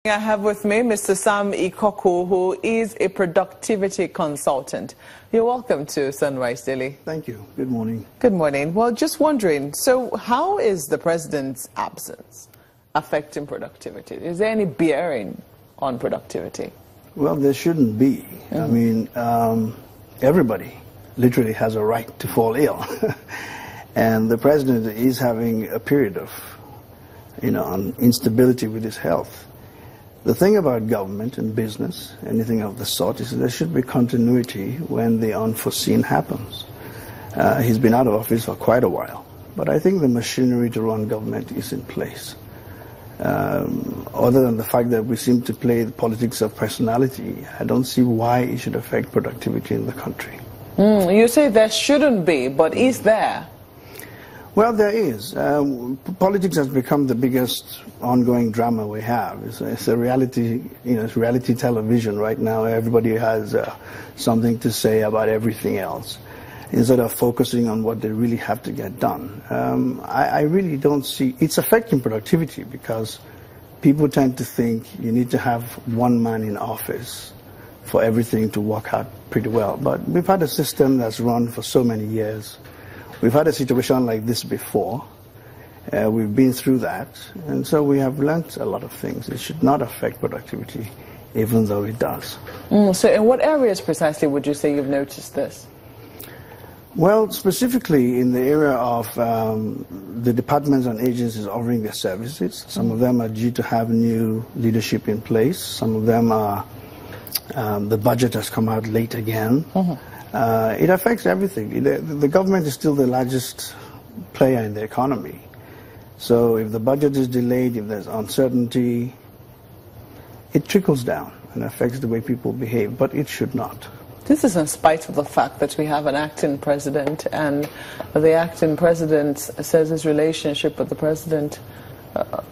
I have with me Mr. Sam Ikoku, who is a productivity consultant. You're welcome to Sunrise Daily. Thank you. Good morning. Good morning. Well, just wondering, so how is the president's absence affecting productivity? Is there any bearing on productivity? Well, there shouldn't be. I mean, everybody literally has a right to fall ill. And the president is having a period of, instability with his health. The thing about government and business, anything of the sort, is that there should be continuity when the unforeseen happens. He's been out of office for quite a while, but I think the machinery to run government is in place. Other than the fact that we seem to play the politics of personality, I don't see why it should affect productivity in the country. You say there shouldn't be, but is there? Well, there is. Politics has become the biggest ongoing drama we have. It's a reality, it's reality television right now. Everybody has something to say about everything else, instead of focusing on what they really have to get done. I really don't see it's affecting productivity, because people tend to think you need to have one man in office for everything to work out pretty well. But we've had a system that's run for so many years. We've had a situation like this before. We've been through that, and so we have learnt a lot of things. It should not affect productivity, even though it does. So in what areas precisely would you say you've noticed this? Well, specifically in the area of the departments and agencies offering their services. Some of them are due to have new leadership in place. Some of them are, the budget has come out late again. It affects everything. The government is still the largest player in the economy. So if the budget is delayed, if there's uncertainty, it trickles down and affects the way people behave, but it should not. This is in spite of the fact that we have an acting president, and the acting president says his relationship with the president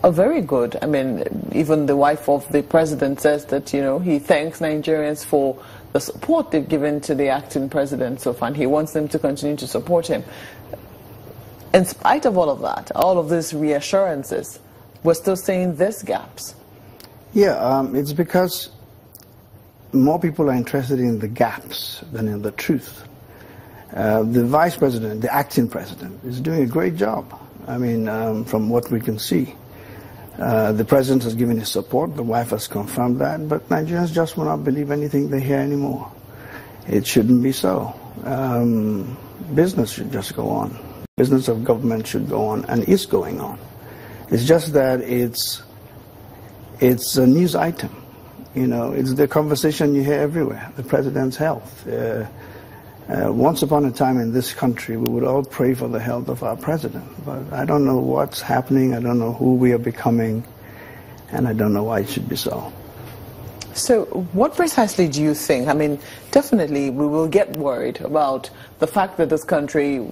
are very good. I mean, even the wife of the president says that, he thanks Nigerians for the support they've given to the acting president so far, and he wants them to continue to support him. In spite of all of that, all of these reassurances, we're still seeing these gaps. Yeah, it's because more people are interested in the gaps than in the truth. The vice president, the acting president, is doing a great job. I mean, from what we can see. The president has given his support, the wife has confirmed that, but Nigerians just will not believe anything they hear anymore. It shouldn't be so. Business should just go on. Business of government should go on, and is going on. It's just that it's a news item. It's the conversation you hear everywhere, the president's health. Once upon a time in this country, we would all pray for the health of our president. But I don't know what's happening, I don't know who we are becoming, and I don't know why it should be so. So what precisely do you think? I mean, definitely we will get worried about the fact that this country,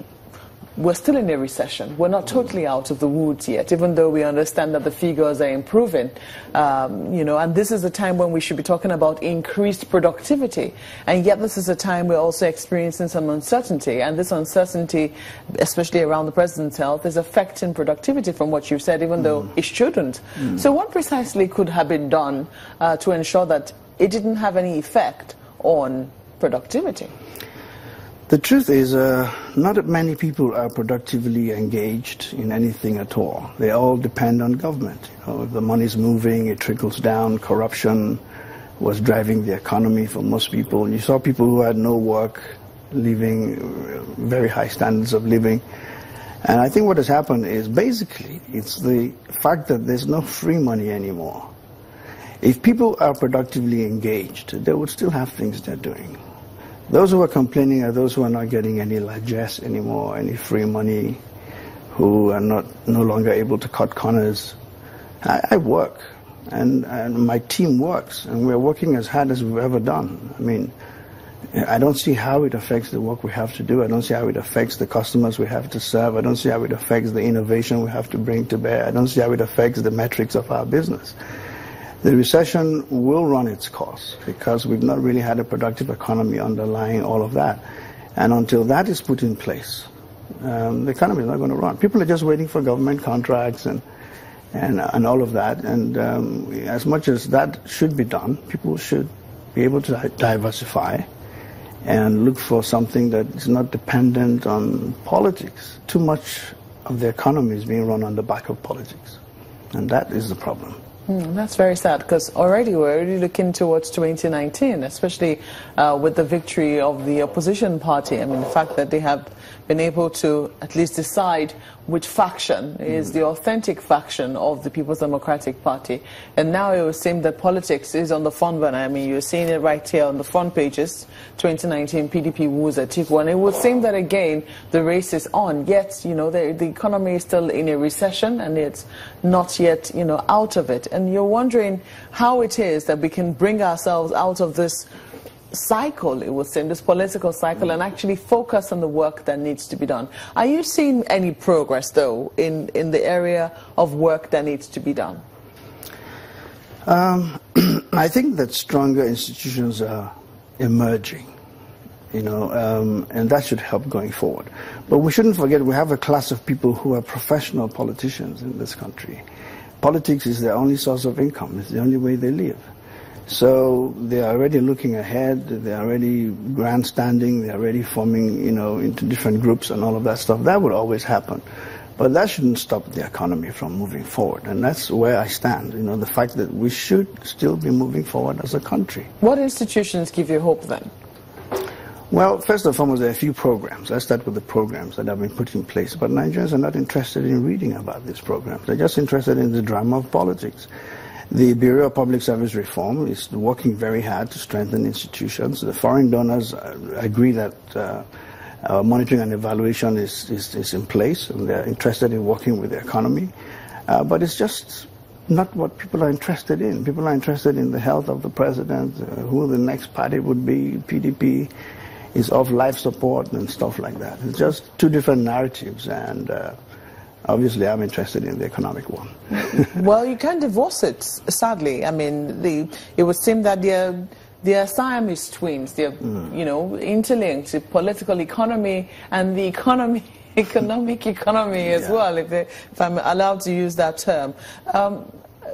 we're still in a recession. We're not totally out of the woods yet, even though we understand that the figures are improving. And this is a time when we should be talking about increased productivity. And yet this is a time we're also experiencing some uncertainty. And this uncertainty, especially around the president's health, is affecting productivity from what you've said, even though it shouldn't. So what precisely could have been done to ensure that it didn't have any effect on productivity? The truth is, not many people are productively engaged in anything at all. They all depend on government. If the money's moving, it trickles down. Corruption was driving the economy for most people. You saw people who had no work living very high standards of living. And I think what has happened is basically it's the fact that there's no free money anymore. If people are productively engaged, they would still have things they're doing. Those who are complaining are those who are not getting any largesse anymore, any free money, who are no longer able to cut corners. I work, and my team works, and we're working as hard as we've ever done. I mean, I don't see how it affects the work we have to do. I don't see how it affects the customers we have to serve. I don't see how it affects the innovation we have to bring to bear. I don't see how it affects the metrics of our business. The recession will run its course, because we've not really had a productive economy underlying all of that. And until that is put in place, the economy is not going to run. People are just waiting for government contracts and and all of that. And as much as that should be done, people should be able to diversify and look for something that is not dependent on politics. Too much of the economy is being run on the back of politics, and that is the problem. That's very sad, because we're already looking towards 2019, especially with the victory of the opposition party. I mean, the fact that they have been able to at least decide which faction is the authentic faction of the People's Democratic Party. And now it would seem that politics is on the front burner. I mean, you're seeing it right here on the front pages, 2019 PDP woos Atiku. And it would seem that, again, the race is on. Yet, you know, the economy is still in a recession, and it's not yet, you know, out of it. And you're wondering how it is that we can bring ourselves out of this cycle, it would seem, this political cycle, and actually focus on the work that needs to be done. Are you seeing any progress, though, in the area of work that needs to be done? I think that stronger institutions are emerging, you know, and that should help going forward. But we shouldn't forget we have a class of people who are professional politicians in this country. Politics is their only source of income. It's the only way they live. So they are already looking ahead, they are already grandstanding, they are already forming, you know, into different groups and all of that stuff. That would always happen. But that shouldn't stop the economy from moving forward. And that's where I stand, you know, the fact that we should still be moving forward as a country. What institutions give you hope then? Well, first and foremost, there are a few programs. Let's start with the programs that have been put in place. But Nigerians are not interested in reading about these programs. They're just interested in the drama of politics. The Bureau of Public Service Reform is working very hard to strengthen institutions. The foreign donors agree that monitoring and evaluation is in place, and they're interested in working with the economy. But it's just not what people are interested in. People are interested in the health of the president, who the next party would be. PDP is off life support and stuff like that. It's just two different narratives, and obviously, I'm interested in the economic one. Well, you can't divorce it, sadly. I mean, it would seem that they're Siamese twins. They're, you know, interlinked. The political economy and the economic economy as well, if I'm allowed to use that term.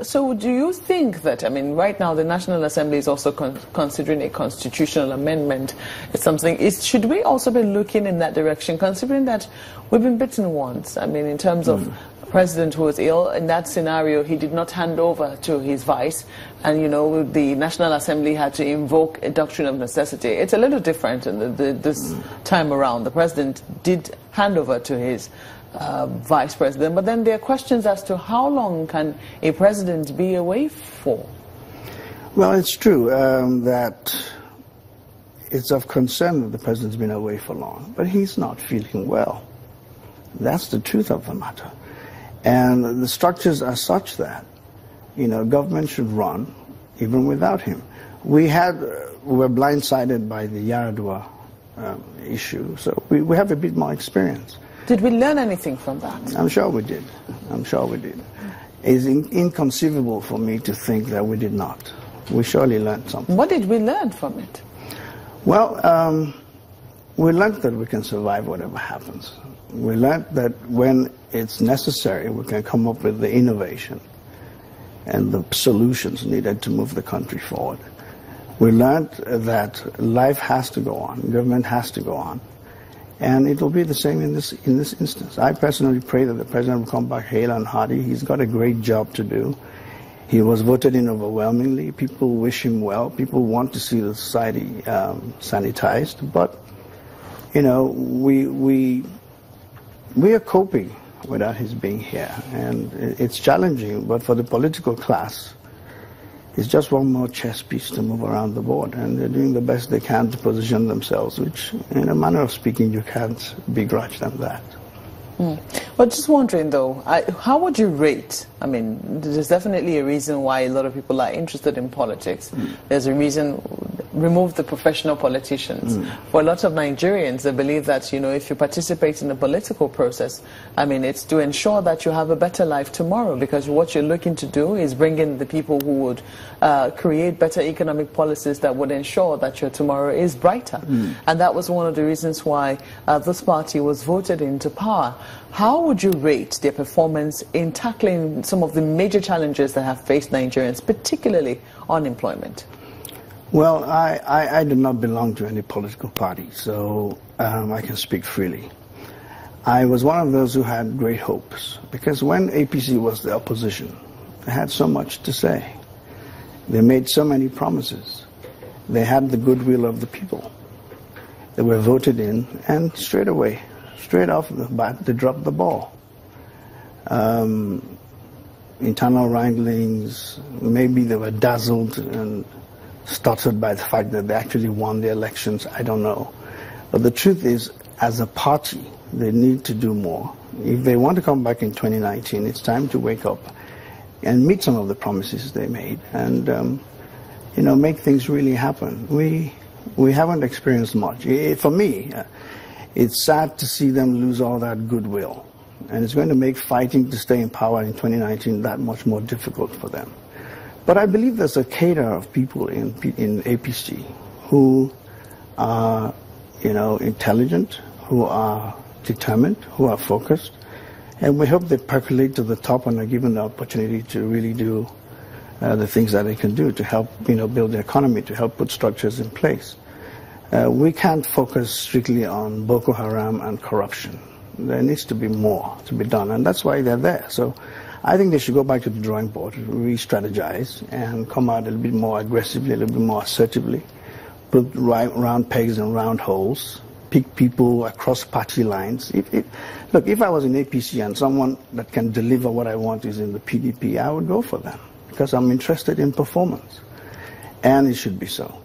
So do you think that, I mean, right now the National Assembly is also considering a constitutional amendment. It's something, should we also be looking in that direction, considering that we've been bitten once? I mean, in terms of a president who was ill, in that scenario, he did not hand over to his vice. And, you know, the National Assembly had to invoke a doctrine of necessity. It's a little different this time around. The president did hand over to his vice president, but then there are questions as to how long can a president be away for? Well, it's true that it's of concern that the president's been away for long, but he's not feeling well. That's the truth of the matter. And the structures are such that, you know, government should run even without him. We were blindsided by the Yaradua issue, so we have a bit more experience. Did we learn anything from that? I'm sure we did. I'm sure we did. It's inconceivable for me to think that we did not. We surely learned something. What did we learn from it? Well, we learned that we can survive whatever happens. We learned that when it's necessary, we can come up with the innovation and the solutions needed to move the country forward. We learned that life has to go on, government has to go on. And it will be the same in this instance. I personally pray that the president will come back hale and hearty. He's got a great job to do. He was voted in overwhelmingly. People wish him well. People want to see the society sanitized. But, you know, we are coping without his being here. And it's challenging, but for the political class, it's just one more chess piece to move around the board, and they're doing the best they can to position themselves, which, in a manner of speaking, you can't begrudge them that. Well, just wondering, though, how would you rate? I mean, there's definitely a reason why a lot of people are interested in politics. There's a reason remove the professional politicians. For a lot of Nigerians, they believe that, if you participate in the political process, it's to ensure that you have a better life tomorrow, because what you're looking to do is bring in the people who would create better economic policies that would ensure that your tomorrow is brighter. And that was one of the reasons why this party was voted into power. How would you rate their performance in tackling some of the major challenges that have faced Nigerians, particularly unemployment? Well, I do not belong to any political party, so I can speak freely. I was one of those who had great hopes, because when APC was the opposition, they had so much to say. They made so many promises. They had the goodwill of the people. They were voted in, and straight off the bat, they dropped the ball. Internal wranglings, maybe they were dazzled and stuttered by the fact that they actually won the elections, I don't know. But the truth is, as a party, they need to do more. If they want to come back in 2019, it's time to wake up and meet some of the promises they made and, make things really happen. We haven't experienced much. For me, it's sad to see them lose all that goodwill. And it's going to make fighting to stay in power in 2019 that much more difficult for them. But I believe there's a cadre of people in APC who are, intelligent, who are determined, who are focused, and we hope they percolate to the top and are given the opportunity to really do the things that they can do to help, build the economy, to help put structures in place. We can't focus strictly on Boko Haram and corruption. There needs to be more to be done, and that's why they're there. So I think they should go back to the drawing board, re-strategize, and come out a little bit more aggressively, a little bit more assertively, put round pegs in round holes, pick people across party lines. Look, if I was in APC and someone that can deliver what I want is in the PDP, I would go for them, because I'm interested in performance, and it should be so.